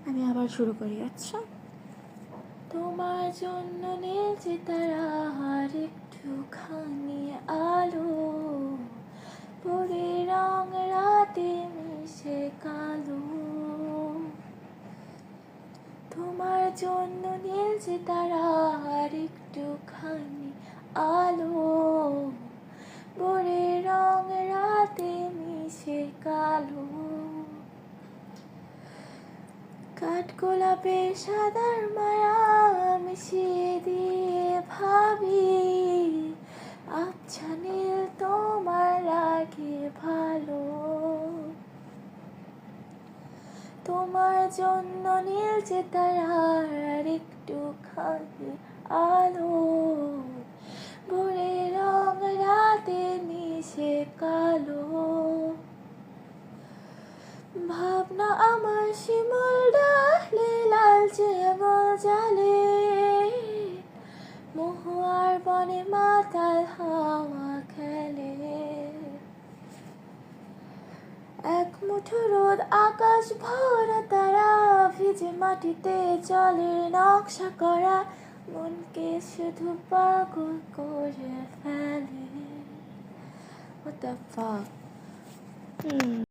আমি আবার শুরু করি। আচ্ছা, তোমার জন্য নীলছে তারা আর একটুখানি আলো, পরে রং রাতে মিশে কালো। তোমার জন্য নীলছে তারা আর একটুখানি আলো, পরে রং রাতে মিশে কালো। কাঠগোলাপের সাদার মায়া মিশিয়ে দিয়ে ভাবি, আচ্ছা নীল তোমার লাগে ভালো। তোমার জন্য নীলছে তারার আর একটুখানি আলো, ভোরে রং রাতে মিশে কালো। ভাবনা আমার শিমুল ডালে লালচে আঙুল জালে, মহুয়ার বনে মাতাল হাওয়া খেলে। এক মুঠো রোদ আকাশ ভরা তারা, ভিজে মাটিতে জলের নকশা করা, মনকে শুধু পাগল করে ফেলে। What the fuck?